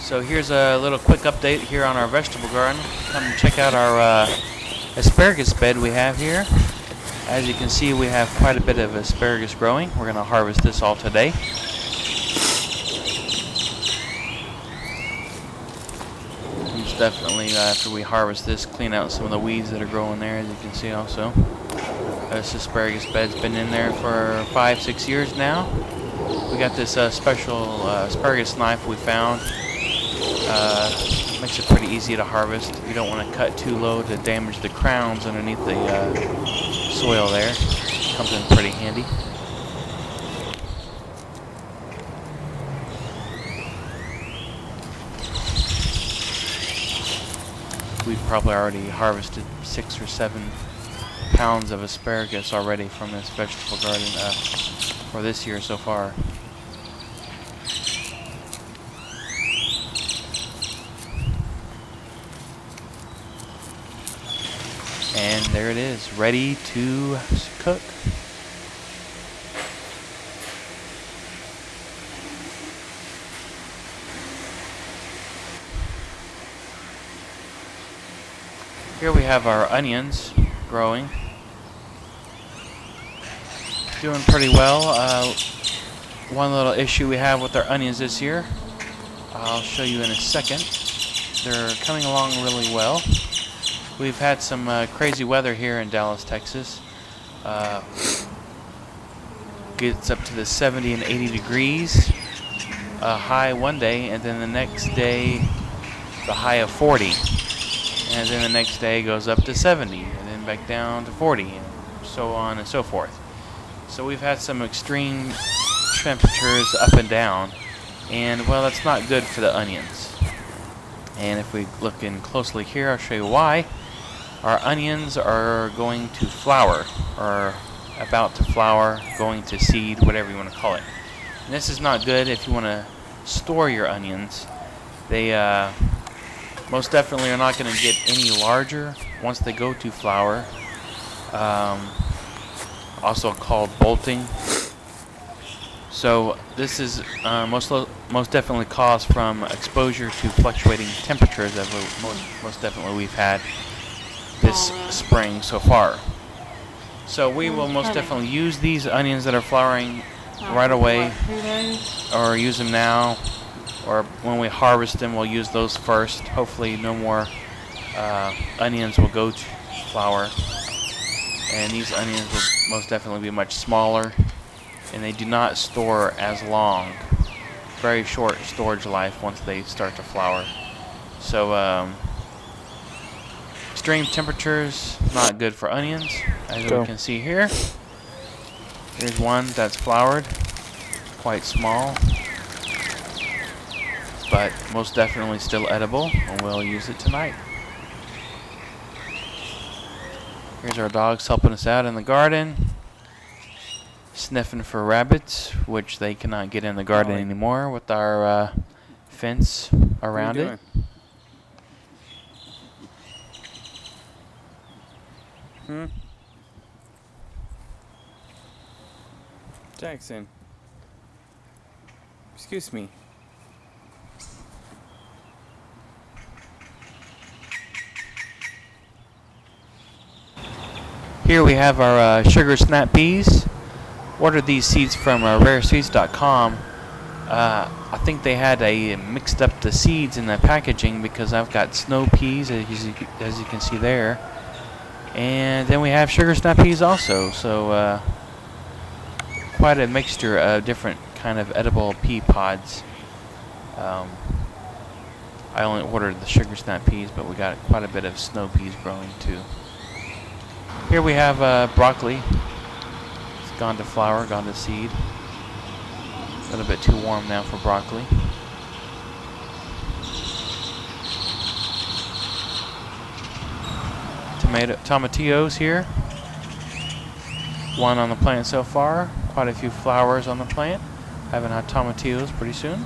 So here's a little quick update here on our vegetable garden. Come check out our asparagus bed we have here. As you can see, we have quite a bit of asparagus growing. We're going to harvest this all today. Most definitely, after we harvest this, clean out some of the weeds that are growing there, as you can see also. This asparagus bed's been in there for 5-6 years now. We got this special asparagus knife we found. Makes it pretty easy to harvest. You don't want to cut too low to damage the crowns underneath the soil there. Comes in pretty handy. We've probably already harvested 6 or 7 pounds of asparagus already from this vegetable garden for this year so far. And there it is, ready to cook. Here we have our onions growing. Doing pretty well. One little issue we have with our onions this year, I'll show you in a second. They're coming along really well. We've had some crazy weather here in Dallas, Texas. Gets up to the 70 and 80 degrees high one day, and then the next day the high of 40. And then the next day goes up to 70, and then back down to 40, and so on and so forth. So we've had some extreme temperatures up and down, and well, that's not good for the onions. And if we look in closely here, I'll show you why. Our onions are going to flower, or about to flower, going to seed, whatever you want to call it. And this is not good if you want to store your onions. They most definitely are not going to get any larger once they go to flower. Also called bolting. So this is most definitely caused from exposure to fluctuating temperatures that most definitely we've had this spring so far. So we will most definitely use these onions that are flowering right away, or use them now, or when we harvest them we'll use those first. Hopefully no more onions will go to flower, and these onions will most definitely be much smaller, and they do not store as long. Very short storage life once they start to flower. So extreme temperatures, not good for onions, as we can see here. Here's one that's flowered, quite small, but most definitely still edible, and we'll use it tonight. Here's our dogs helping us out in the garden, sniffing for rabbits, which they cannot get in the garden anymore with our fence around it. Jackson, excuse me. Here we have our sugar snap peas. Ordered these seeds from rareseeds.com. I think they had mixed up the seeds in the packaging, because I've got snow peas, as you can see there. And then we have sugar snap peas also, so quite a mixture of different kind of edible pea pods. I only ordered the sugar snap peas, but we got quite a bit of snow peas growing too. Here we have broccoli. It's gone to flower, gone to seed. A little bit too warm now for broccoli. Tomatillos here. One on the plant so far. Quite a few flowers on the plant. Having our tomatillos pretty soon.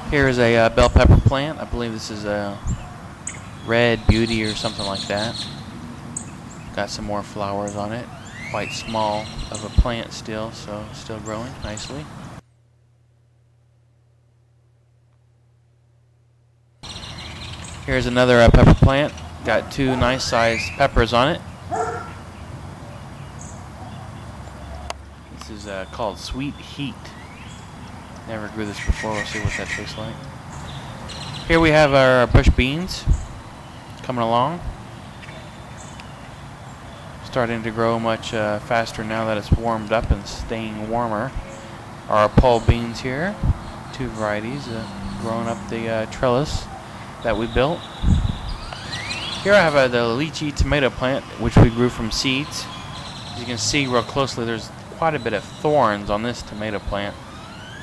Here is a bell pepper plant. I believe this is a Red Beauty or something like that. Got some more flowers on it. Quite small of a plant still, so still growing nicely. Here's another pepper plant. Got 2 nice sized peppers on it. This is called Sweet Heat. Never grew this before. We'll see what that tastes like. Here we have our bush beans coming along. Starting to grow much faster now that it's warmed up and staying warmer. Our pole beans here, 2 varieties growing up the trellis that we built. Here I have the lychee tomato plant, which we grew from seeds. As you can see real closely, there's quite a bit of thorns on this tomato plant.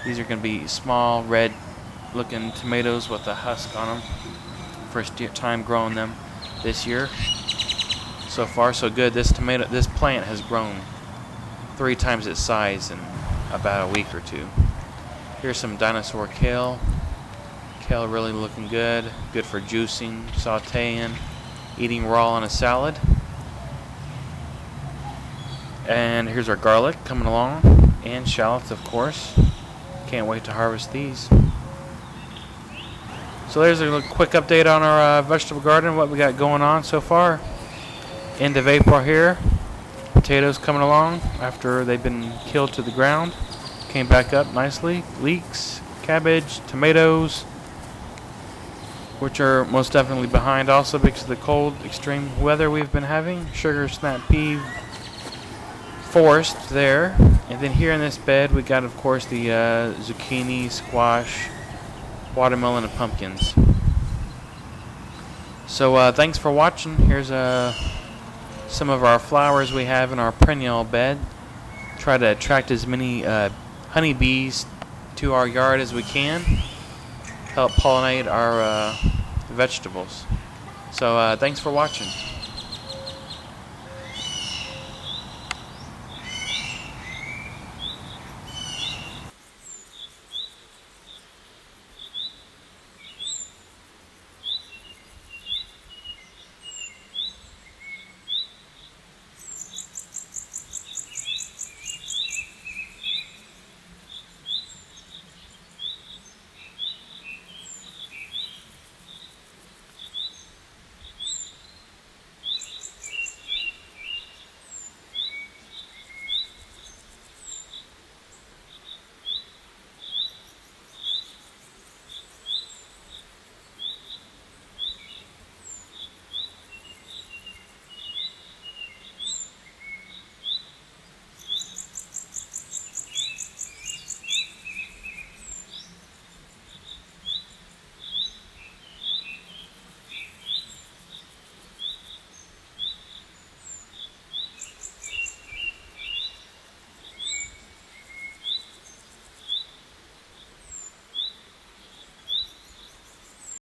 These are going to be small, red-looking tomatoes with a husk on them. First time growing them this year. So far, so good. This plant has grown 3 times its size in about a week or 2. Here's some dinosaur kale. Kale really looking good. Good for juicing, sauteing, eating raw on a salad. And here's our garlic coming along, and shallots, of course. Can't wait to harvest these. So there's a quick update on our vegetable garden, what we got going on so far. End of April here. Potatoes coming along after they've been killed to the ground. Came back up nicely. Leeks, cabbage, tomatoes, which are most definitely behind also because of the cold, extreme weather we've been having. Sugar snap pea forest there. And then here in this bed we got, of course, the zucchini, squash, watermelon, and pumpkins. So thanks for watching. Here's some of our flowers we have in our perennial bed. Try to attract as many honeybees to our yard as we can. Help pollinate our vegetables. So thanks for watching.